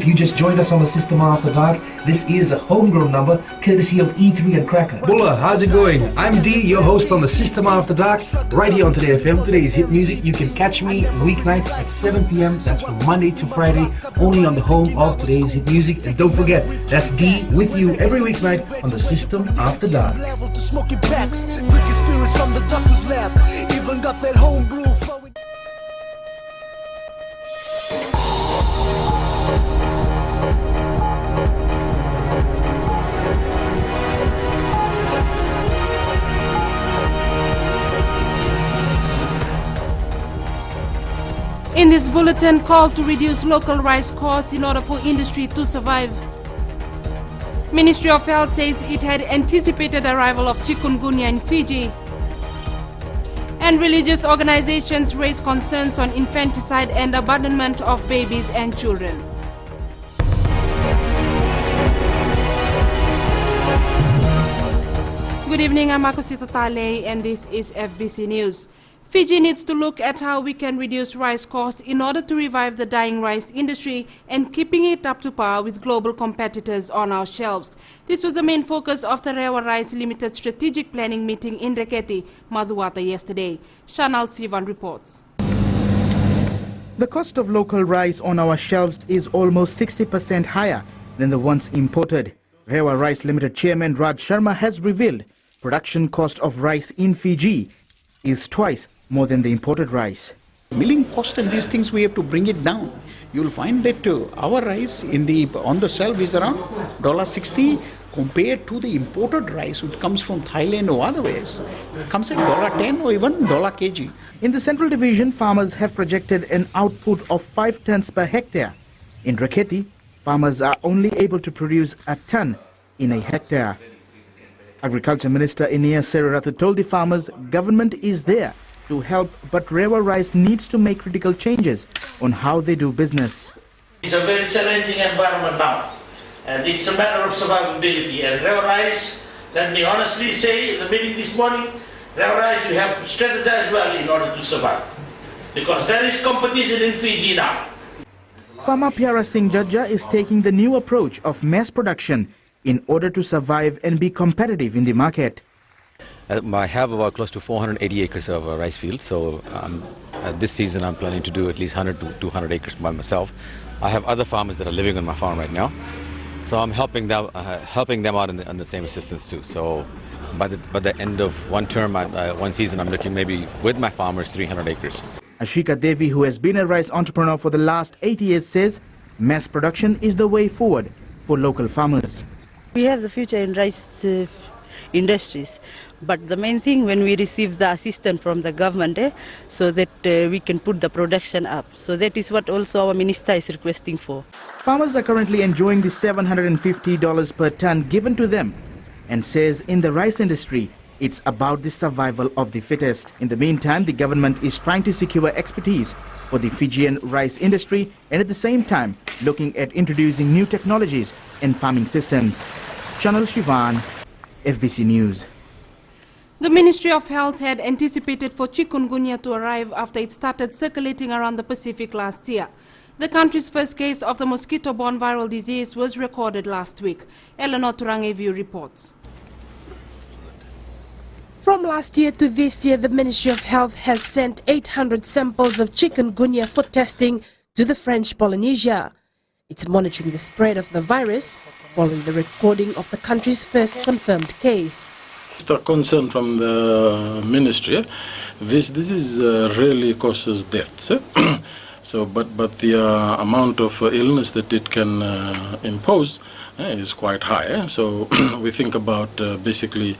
If you just joined us on the System After Dark, this is a homegrown number courtesy of E3 and Cracker. Bulla, how's it going? I'm D, your host on the System After Dark, right here on Today FM. Today's hit music. You can catch me weeknights at 7 p.m. That's from Monday to Friday, only on the home of Today's hit music. And don't forget, that's D with you every weeknight on the System After Dark. In this bulletin, call to reduce local rice costs in order for industry to survive. Ministry of Health says it had anticipated arrival of chikungunya in Fiji. And religious organizations raise concerns on infanticide and abandonment of babies and children. Good evening, I'm Akosita Tale and this is FBC News. Fiji needs to look at how we can reduce rice costs in order to revive the dying rice industry and keeping it up to par with global competitors on our shelves. This was the main focus of the Rewa Rice Limited strategic planning meeting in Reketi, Madhuwata yesterday. Shanal Sivan reports. The cost of local rice on our shelves is almost 60% higher than the ones imported. Rewa Rice Limited Chairman Raj Sharma has revealed production cost of rice in Fiji is twice more than the imported rice. Milling cost and these things, we have to bring it down. You'll find that our rice on the shelf is around $60 compared to the imported rice which comes from Thailand or otherwise. It comes at $10 or even $kg. In the Central Division, farmers have projected an output of 5 tons per hectare. In Reketi, farmers are only able to produce a ton in a hectare. Agriculture Minister Inia Seriratu told the farmers government is there to help, but Rewa Rice needs to make critical changes on how they do business. It's a very challenging environment now, and it's a matter of survivability. And Rewa Rice, let me honestly say, in the meeting this morning, Rewa Rice, you have to strategize well in order to survive, because there is competition in Fiji now. Farmer Pyara Singh Jajja is taking the new approach of mass production in order to survive and be competitive in the market. I have about close to 480 acres of rice field, so this season I'm planning to do at least 100 to 200 acres by myself. I have other farmers that are living on my farm right now, so I'm helping them out in the same assistance too. So by the end of one term, one season, I'm looking maybe with my farmers 300 acres. Ashika Devi, who has been a rice entrepreneur for the last 8 years, says mass production is the way forward for local farmers. We have the future in rice industries, but the main thing when we receive the assistance from the government so that we can put the production up. So that is what also our minister is requesting for. Farmers are currently enjoying the $750 per ton given to them and says in the rice industry it's about the survival of the fittest. In the meantime, the government is trying to secure expertise for the Fijian rice industry and at the same time looking at introducing new technologies and farming systems. Chanel Shivan, FBC News. The Ministry of Health had anticipated for chikungunya to arrive after it started circulating around the Pacific last year. The country's first case of the mosquito-borne viral disease was recorded last week. Eleanor Turangeviu reports. From last year to this year, the Ministry of Health has sent 800 samples of chikungunya for testing to the French Polynesia. It's monitoring the spread of the virus following the recording of the country's first confirmed case. The concern from the ministry, this is really causes deaths. So, but the amount of illness that it can impose is quite high. So we think about basically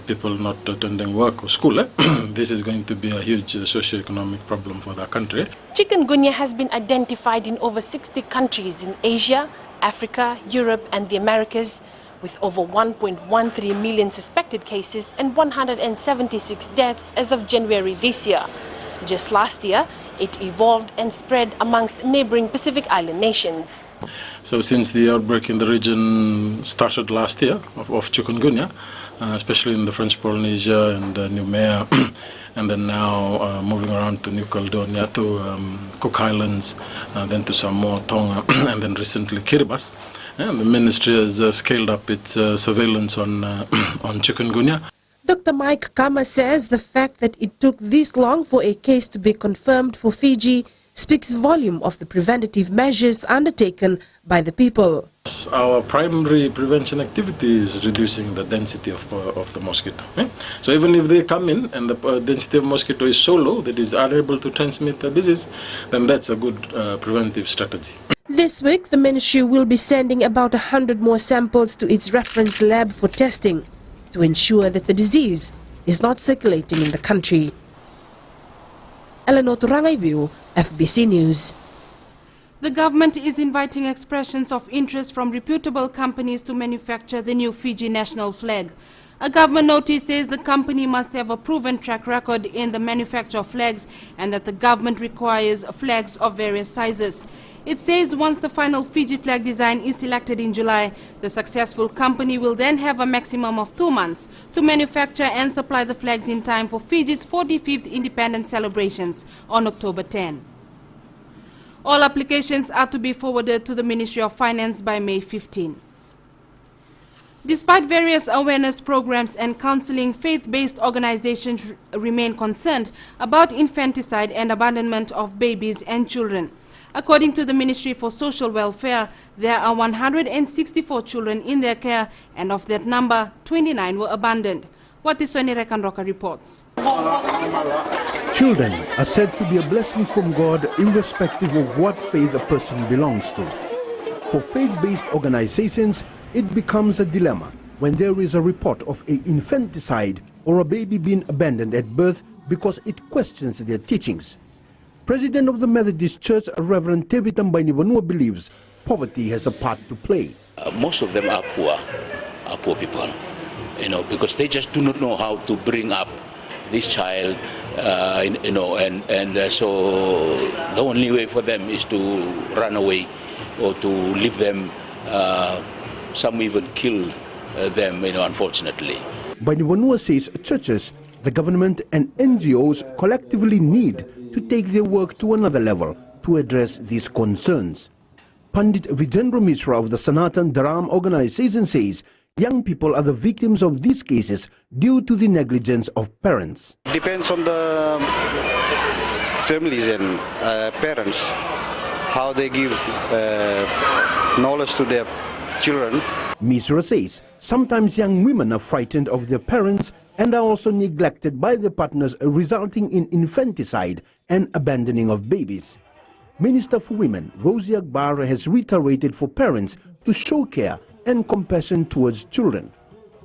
people not attending work or school. This is going to be a huge socio-economic problem for the country. Chikungunya has been identified in over 60 countries in Asia, Africa, Europe and the Americas, with over 1.13 million suspected cases and 176 deaths as of January this year. Just last year, it evolved and spread amongst neighboring Pacific Island nations. So since the outbreak in the region started last year of chikungunya, especially in the French Polynesia and Noumea, and then now moving around to New Caledonia, to Cook Islands, then to Samoa, Tonga, and then recently Kiribati. And the ministry has scaled up its surveillance on chikungunya. Dr. Mike Kama says the fact that it took this long for a case to be confirmed for Fiji speaks volume of the preventative measures undertaken by the people. Our primary prevention activity is reducing the density of the mosquito. So even if they come in and the density of mosquito is so low that it is unable to transmit the disease, then that's a good preventive strategy. This week, the ministry will be sending about 100 more samples to its reference lab for testing to ensure that the disease is not circulating in the country. Eleanor Turangaibiu, FBC News. The government is inviting expressions of interest from reputable companies to manufacture the new Fiji national flag. A government notice says the company must have a proven track record in the manufacture of flags and that the government requires flags of various sizes. It says once the final Fiji flag design is selected in July, the successful company will then have a maximum of 2 months to manufacture and supply the flags in time for Fiji's 45th independence celebrations on October 10. All applications are to be forwarded to the Ministry of Finance by May 15. Despite various awareness programs and counseling, faith-based organizations remain concerned about infanticide and abandonment of babies and children. According to the Ministry for Social Welfare, there are 164 children in their care, and of that number, 29 were abandoned. What is Sonny Rekanroka reports. Children are said to be a blessing from God irrespective of what faith a person belongs to. For faith-based organizations, it becomes a dilemma when there is a report of an infanticide or a baby being abandoned at birth because it questions their teachings. President of the Methodist Church, Reverend Tevitam Bainivanua, believes poverty has a part to play. Most of them are poor people, because they just do not know how to bring up this child, so the only way for them is to run away or to leave them. Some even kill them, unfortunately. Bainivanua says churches, the government and NGOs collectively need to take their work to another level to address these concerns. Pandit Vijendra Mishra of the Sanatan Dharam organization says young people are the victims of these cases due to the negligence of parents. Depends on the families and parents, how they give knowledge to their children. Mishra says sometimes young women are frightened of their parents and are also neglected by their partners, resulting in infanticide and abandoning of babies. Minister for Women, Rosie Akbar, has reiterated for parents to show care and compassion towards children.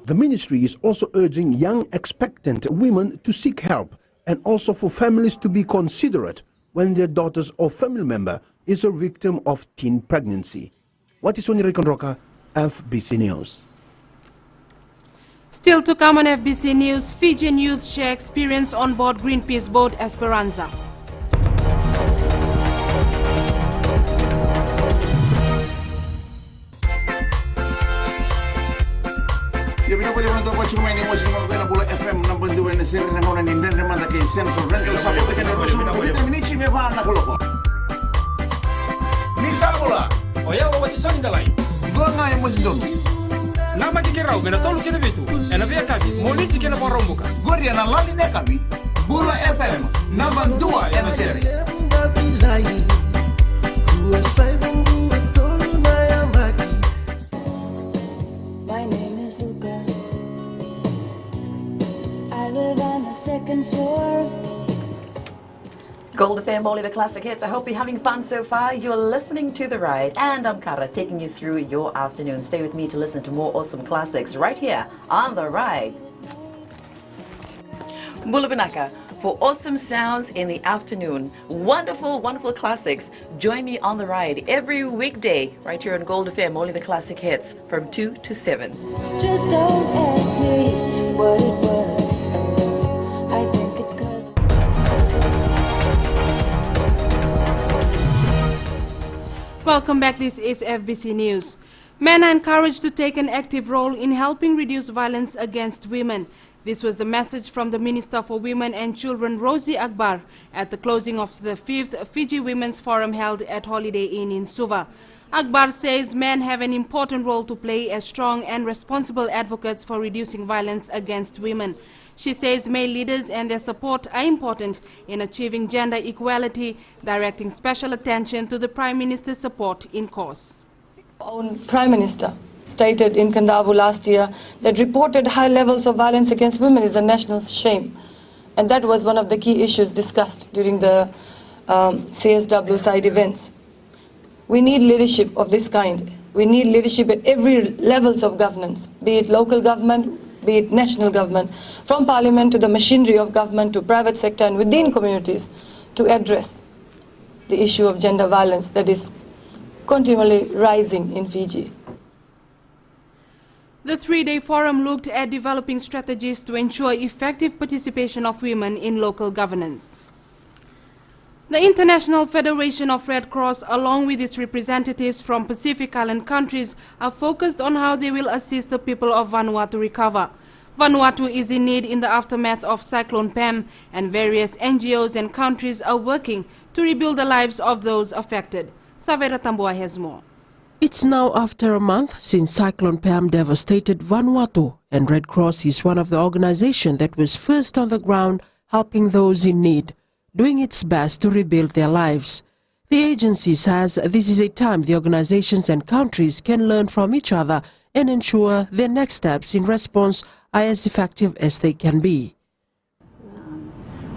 The ministry is also urging young expectant women to seek help and also for families to be considerate when their daughters or family member is a victim of teen pregnancy. What is Sonny Rekanroka, FBC News. Still to come on FBC News, Fijian youth share experience on board Greenpeace boat Esperanza. Ya vino pale wanato kwa chuma ni mwezi kwa Bula FM namba 2 na siri na ngona ni ndende manda ke central rental sapo ke na rusu ko minichi me va na koloko. Ni sabula. Oya wa wati soni dalai. Gonga ya mwezi ndo. Nama kikirau mena tolu kene bitu. Ena via kabi moliti kene porombuka. Gori na lali ne kabi. Bula FM namba 2 na siri. My name is Luca. I live on the second floor. Gold FM, only the classic hits. I hope you're having fun so far. You're listening to The Ride, and I'm Kara, taking you through your afternoon. Stay with me to listen to more awesome classics right here on The Ride. Bulabinaka, for awesome sounds in the afternoon. Wonderful, wonderful classics. Join me on The Ride every weekday right here on Gold FM, only the classic hits from 2 to 7. Just don't ask me what it was. I think it's 'cause Welcome back. This is FBC News. Men are encouraged to take an active role in helping reduce violence against women. This was the message from the Minister for Women and Children, Rosie Akbar, at the closing of the 5th Fiji Women's Forum held at Holiday Inn in Suva. Akbar says men have an important role to play as strong and responsible advocates for reducing violence against women. She says male leaders and their support are important in achieving gender equality, directing special attention to the Prime Minister's support in cause. Our own Prime Minister stated in Kandavu last year that reported high levels of violence against women is a national shame. And that was one of the key issues discussed during the CSW side events. We need leadership of this kind. We need leadership at every levels of governance, be it local government, be it national government, from parliament to the machinery of government to private sector and within communities to address the issue of gender violence that is continually rising in Fiji. The three-day forum looked at developing strategies to ensure effective participation of women in local governance. The International Federation of Red Cross, along with its representatives from Pacific Island countries, are focused on how they will assist the people of Vanuatu recover. Vanuatu is in need in the aftermath of Cyclone Pam, and various NGOs and countries are working to rebuild the lives of those affected. Savera Tambua has more. It's now after a month since Cyclone Pam devastated Vanuatu, and Red Cross is one of the organizations that was first on the ground helping those in need, doing its best to rebuild their lives. The agency says this is a time the organizations and countries can learn from each other and ensure their next steps in response are as effective as they can be.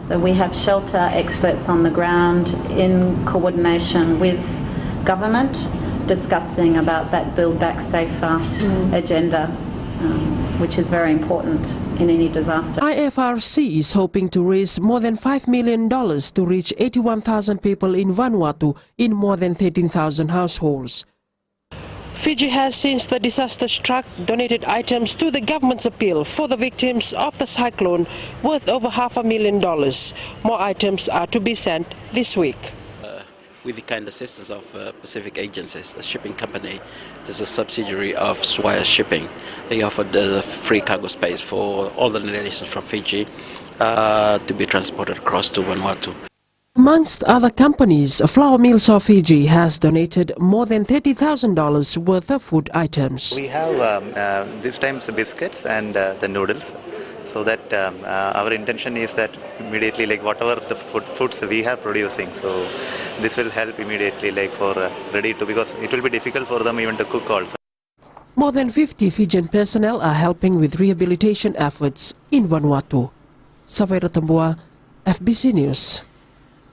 So we have shelter experts on the ground in coordination with government discussing about that Build Back Safer agenda, which is very important in any disaster. IFRC is hoping to raise more than $5 million to reach 81,000 people in Vanuatu in more than 13,000 households. Fiji has, since the disaster struck, donated items to the government's appeal for the victims of the cyclone worth over $500,000. More items are to be sent this week. With the kind assistance of Pacific Agencies, a shipping company, this is a subsidiary of Swire Shipping. They offered free cargo space for all the nations from Fiji to be transported across to Vanuatu. Amongst other companies, Flour Mills of Fiji has donated more than $30,000 worth of food items. We have this time biscuits and the noodles. So that our intention is that immediately, like whatever the foods we are producing, so this will help immediately, like for ready to, because it will be difficult for them even to cook also. More than 50 Fijian personnel are helping with rehabilitation efforts in Vanuatu. Savera Tambua, FBC News.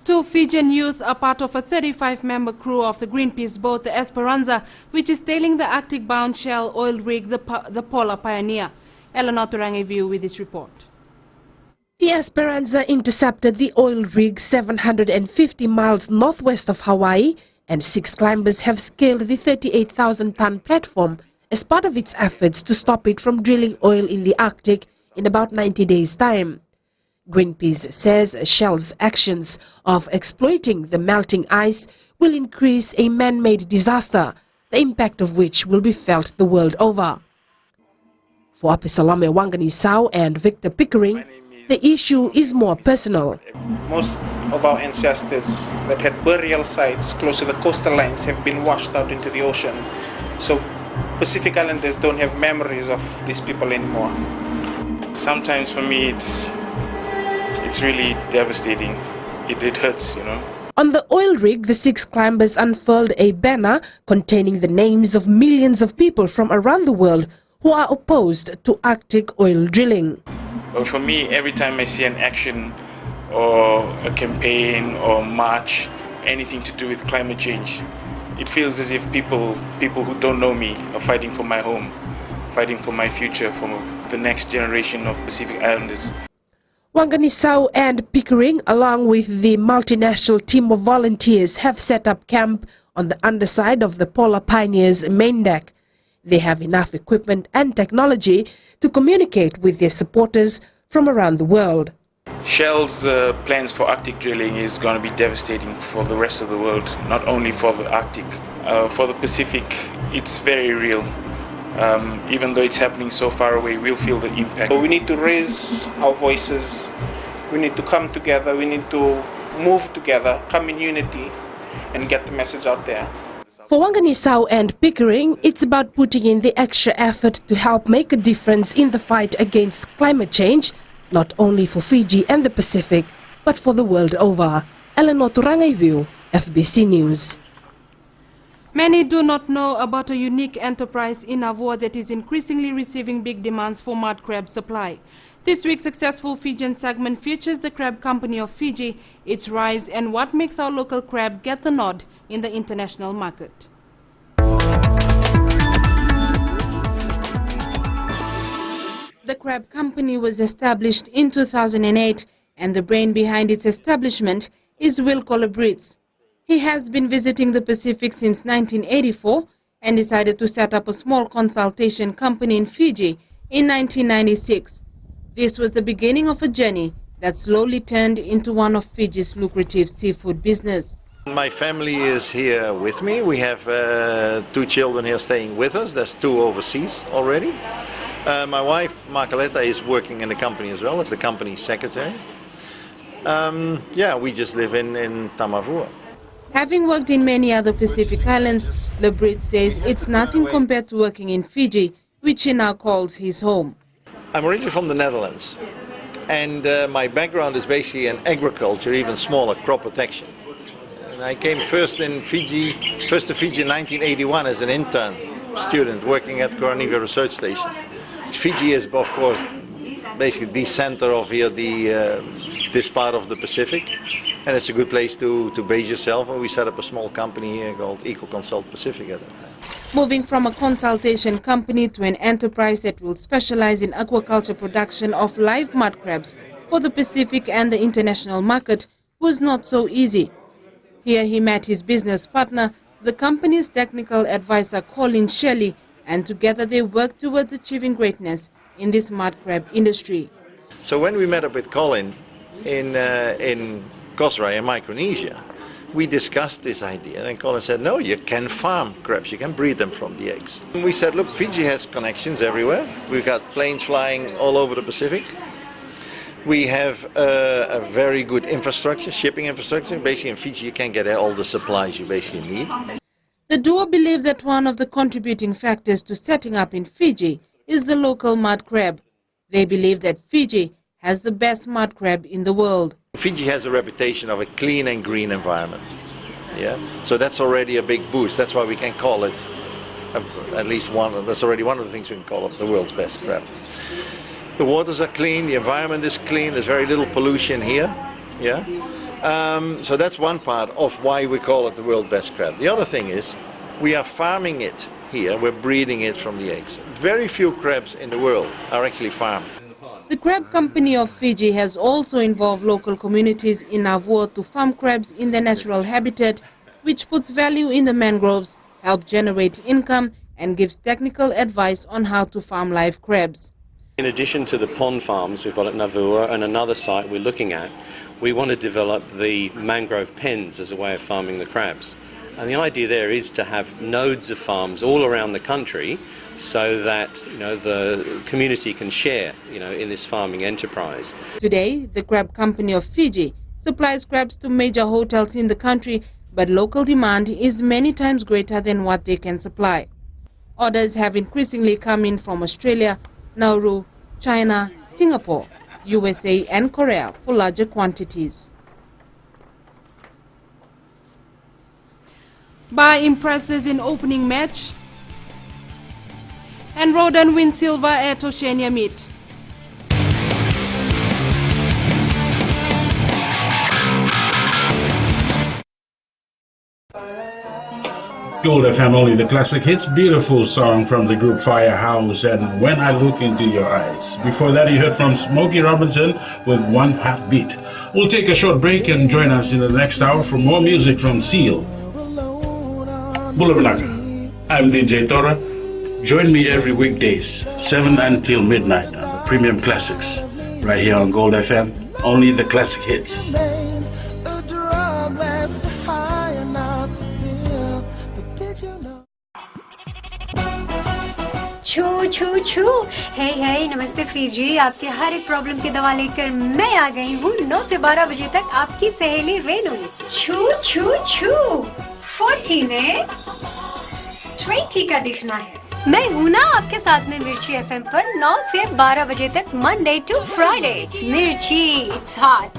2 Fijian youth are part of a 35-member crew of the Greenpeace boat, the Esperanza, which is tailing the Arctic-bound Shell oil rig, the Polar Pioneer. Eleanor Turange view with this report. The Esperanza intercepted the oil rig 750 miles northwest of Hawaii, and 6 climbers have scaled the 38,000-ton platform as part of its efforts to stop it from drilling oil in the Arctic in about 90 days' time. Greenpeace says Shell's actions of exploiting the melting ice will increase a man-made disaster, the impact of which will be felt the world over. For Apisalame Wanganisau and Victor Pickering, the issue is more personal. Most of our ancestors that had burial sites close to the coastal lines have been washed out into the ocean. So Pacific Islanders don't have memories of these people anymore. Sometimes for me it's really devastating. It hurts, you know. On the oil rig, the 6 climbers unfurled a banner containing the names of millions of people from around the world who are opposed to Arctic oil drilling. But for me, every time I see an action or a campaign or march, anything to do with climate change, it feels as if people who don't know me are fighting for my home, fighting for my future, for the next generation of Pacific Islanders. Wanganisau and Pickering, along with the multinational team of volunteers, have set up camp on the underside of the Polar Pioneer's main deck. They have enough equipment and technology to communicate with their supporters from around the world. Shell's plans for Arctic drilling is going to be devastating for the rest of the world, not only for the Arctic. for the Pacific, it's very real. Even though it's happening so far away, we'll feel the impact. So we need to raise our voices. We need to come together. We need to move together, come in unity, and get the message out there. For Wanganisau and Pickering, it's about putting in the extra effort to help make a difference in the fight against climate change, not only for Fiji and the Pacific, but for the world over. Eleanor Turangaivu, FBC News. Many do not know about a unique enterprise in Navua that is increasingly receiving big demands for mud crab supply. This week's successful Fijian segment features the crab company of Fiji, its rise, and what makes our local crab get the nod in the international market. The crab company was established in 2008, and the brain behind its establishment is Will Colabritz. He has been visiting the Pacific since 1984 and decided to set up a small consultation company in Fiji in 1996. This was the beginning of a journey that slowly turned into one of Fiji's lucrative seafood business. My family is here with me. We have 2 children here staying with us. There's 2 overseas already. My wife, Marcoleta, is working in the company as well as the company secretary. We just live in Tamavua. Having worked in many other Pacific islands, Lebrit says it's nothing compared to working in Fiji, which he now calls his home. I'm originally from the Netherlands, and my background is basically in agriculture, even smaller, crop protection. And I came first to Fiji in 1981 as an intern student working at Koranivia Research Station. Fiji is, of course, basically the center of here, this part of the Pacific, and it's a good place to base yourself. And we set up a small company here called EcoConsult Pacific at that time. Moving from a consultation company to an enterprise that will specialize in aquaculture production of live mud crabs for the Pacific and the international market was not so easy. Here he met his business partner, the company's technical advisor Colin Shelley, and together they worked towards achieving greatness in this mud crab industry. So when we met up with Colin in Kosrae in Micronesia, we discussed this idea, and Colin said, no, you can farm crabs, you can breed them from the eggs. And we said, look, Fiji has connections everywhere. We've got planes flying all over the Pacific. We have a very good infrastructure, shipping infrastructure. Basically in Fiji you can get all the supplies you basically need. The duo believe that one of the contributing factors to setting up in Fiji is the local mud crab. They believe that Fiji has the best mud crab in the world. Fiji has a reputation of a clean and green environment. Yeah, so that's already a big boost. That's why we can call it at least one. That's already one of the things we can call it the world's best crab. The waters are clean, the environment is clean. There's very little pollution here. Yeah, so that's one part of why we call it the world's best crab. The other thing is we are farming it here. We're breeding it from the eggs. Very few crabs in the world are actually farmed. The crab company of Fiji has also involved local communities in Navua to farm crabs in their natural habitat, which puts value in the mangroves, helps generate income, and gives technical advice on how to farm live crabs. In addition to the pond farms we've got at Navua and another site we're looking at, we want to develop the mangrove pens as a way of farming the crabs. And the idea there is to have nodes of farms all around the country so that the community can share in this farming enterprise. Today, the crab company of Fiji supplies crabs to major hotels in the country, but local demand is many times greater than what they can supply. Orders have increasingly come in from Australia, Nauru, China, Singapore, USA and Korea for larger quantities. Bar impresses in opening match, and Rodan wins silver at Oceania meet. Gold FM, only the classic hits. Beautiful song from the group Firehouse and When I Look Into Your Eyes. Before that you heard from Smokey Robinson with One Heartbeat. We'll take a short break and join us in the next hour for more music from Seal. Boulevard. I'm DJ Tora. Join me every weekdays, 7 until midnight on the Premium Classics. Right here on Gold FM, only the classic hits. A drug that's high enough, yeah, but did you छू छू छू। हे हे नमस्ते Fiji, आपके हर एक problem की दवा लेकर मैं आ गई हूँ 9 से 12 बजे तक आपकी सहेली रेनू। छू छू छू। 40 में 20 का दिखना है। मैं हूँ ना आपके साथ में मिर्ची एफएम पर 9 से 12 बजे तक मंडे टू फ्राइडे। मिर्ची it's hot.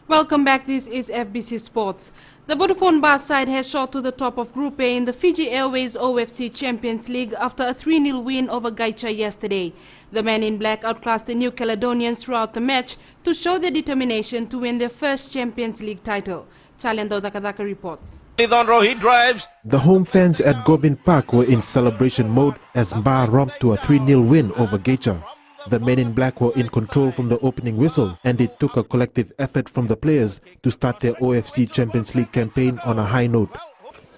Welcome back, this is FBC Sports. The Vodafone Bar side has shot to the top of Group A in the Fiji Airways OFC Champions League after a 3-0 win over Gaicha yesterday. The men in black outclassed the New Caledonians throughout the match to show their determination to win their first Champions League title. Chalendo Dakadaka reports. He drives. The home fans at Govind Park were in celebration mode as Bar romped to a 3-0 win over Gaicha. The men in black were in control from the opening whistle, and it took a collective effort from the players to start their OFC Champions League campaign on a high note.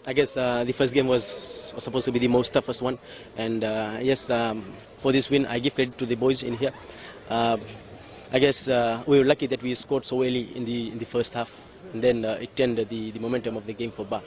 I guess the first game was supposed to be the most toughest one, and for this win I give credit to the boys in here. I guess we were lucky that we scored so early in the first half, and then it turned the momentum of the game for Bar.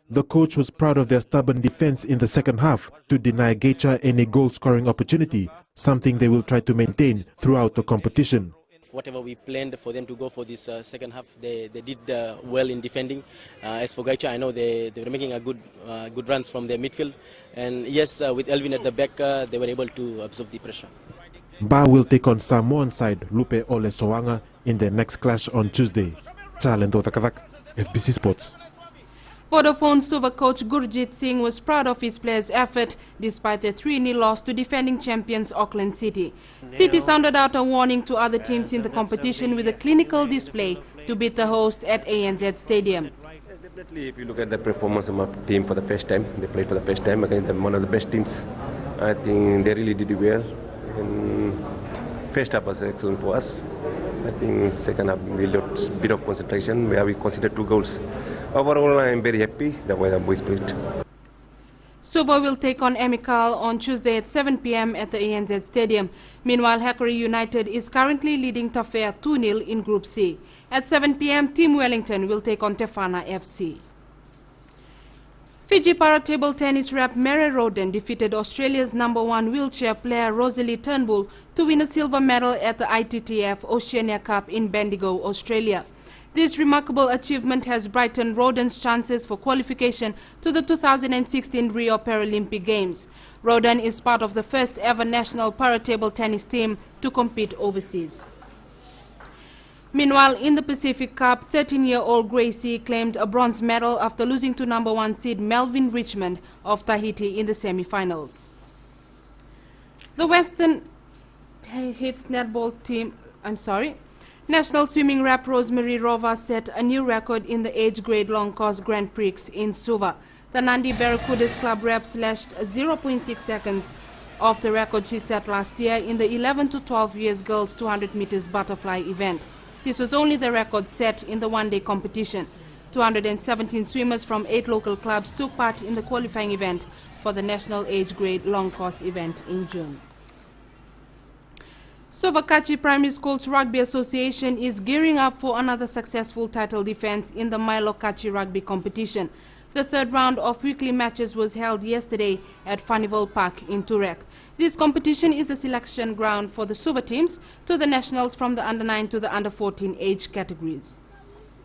The coach was proud of their stubborn defense in the second half to deny Gaicha any goal-scoring opportunity, something they will try to maintain throughout the competition. Whatever we planned for them to go for this second half, they did well in defending. As for Gaicha, I know they were making a good runs from their midfield, and yes, with Elvin at the back, they were able to absorb the pressure. Bar will take on Samoan side Lupe Ole Soanga in their next clash on Tuesday. Chalendo Takavak, FBC Sports. Vodafone Suva coach Gurjit Singh was proud of his players' effort despite their 3-0 loss to defending champions Auckland City. City sounded out a warning to other teams in the competition with a clinical display to beat the host at ANZ Stadium. Definitely, if you look at the performance of my team for the first time, they played for the first time against one of the best teams. I think they really did well. And first half was excellent for us. I think second half we lost a bit of concentration where we conceded 2 goals. Overall, I am very happy the way the boys played. Suva will take on Amical on Tuesday at 7 p.m. at the ANZ Stadium. Meanwhile, Hackery United is currently leading Tafea 2-0 in Group C. At 7 p.m, Team Wellington will take on Tefana FC. Fiji para table tennis rep Mary Roden defeated Australia's #1 wheelchair player Rosalie Turnbull to win a silver medal at the ITTF Oceania Cup in Bendigo, Australia. This remarkable achievement has brightened Roden's chances for qualification to the 2016 Rio Paralympic Games. Roden is part of the first ever national para-table tennis team to compete overseas. Meanwhile, in the Pacific Cup, 13-year-old Gracie claimed a bronze medal after losing to #1 seed Melvin Richmond of Tahiti in the semi-finals. The Western Hits netball team, National swimming rep Rosemary Rova set a new record in the age grade long course Grand Prix in Suva. The Nandi Barracudas club rep slashed 0.6 seconds off the record she set last year in the 11 to 12 years girls 200 meters butterfly event. This was only the record set in the one-day competition. 217 swimmers from 8 local clubs took part in the qualifying event for the national age grade long course event in June. Sovakachi Primary School's Rugby Association is gearing up for another successful title defense in the Milo Kachi Rugby competition. The third round of weekly matches was held yesterday at Funival Park in Turek. This competition is a selection ground for the Suva teams to the nationals from the under-9 to the under-14 age categories.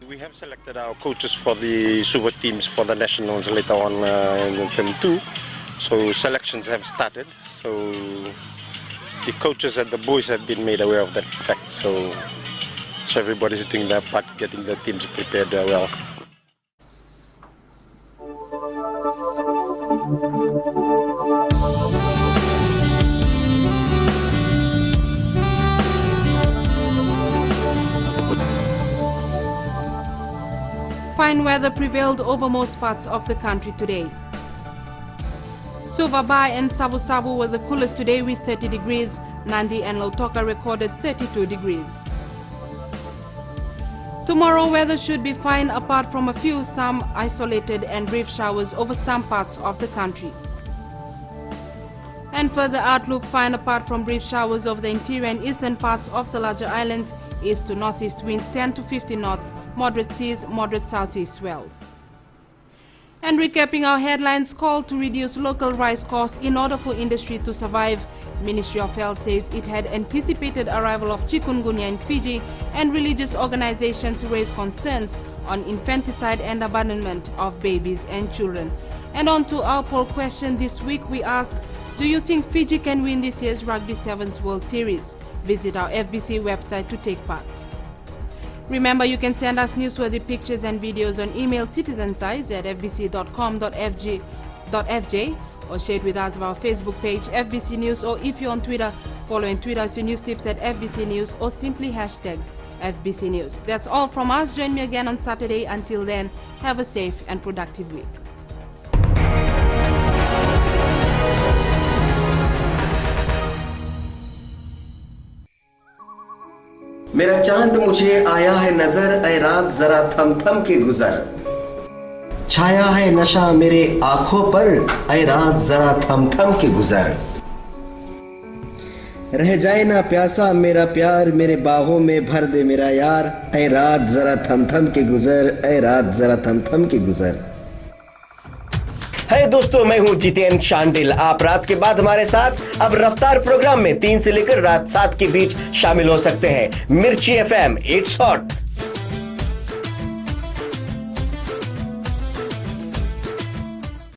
We have selected our coaches for the Suva teams for the nationals later on in term 2. So selections have started. So the coaches and the boys have been made aware of that fact. So everybody's doing their part, getting the teams prepared well. Fine weather prevailed over most parts of the country today. Suva Ba and Savu Savu were the coolest today with 30 degrees. Nandi and Lautoka recorded 32 degrees. Tomorrow weather should be fine apart from a few some isolated and brief showers over some parts of the country. And And for the outlook, fine apart from brief showers over the interior and eastern parts of the larger islands, east to northeast winds 10 to 15 knots, moderate seas, moderate southeast swells. And recapping our headlines, call to reduce local rice costs in order for industry to survive. Ministry of Health says it had anticipated arrival of chikungunya in Fiji, and religious organizations raise concerns on infanticide and abandonment of babies and children. And on to our poll question this week, we ask, do you think Fiji can win this year's Rugby Sevens World Series? Visit our FBC website to take part. Remember, you can send us newsworthy pictures and videos on email citizensize@fbc.com.fj or share it with us via our Facebook page FBC News, or if you're on Twitter, follow and tweet us your news tips at FBC News or simply hashtag FBC News. That's all from us. Join me again on Saturday. Until then, have a safe and productive week. मेरा चांद मुझे आया है नजर, ऐ रात जरा थम थम के गुजर। छाया है नशा मेरे आंखों पर, ऐ रात जरा थम थम के गुजर। रह जाए ना प्यासा मेरा प्यार, मेरे बाहों में भर दे मेरा यार, ऐ रात जरा थम थम के गुजर, ऐ रात जरा थम थम के गुजर। है दोस्तों, मैं हूं जितेंद्र शांडिल। आप रात के बाद हमारे साथ अब रफ्तार प्रोग्राम में 3 से लेकर रात 7 के बीच शामिल हो सकते हैं। मिर्ची FM, इट्स हॉट।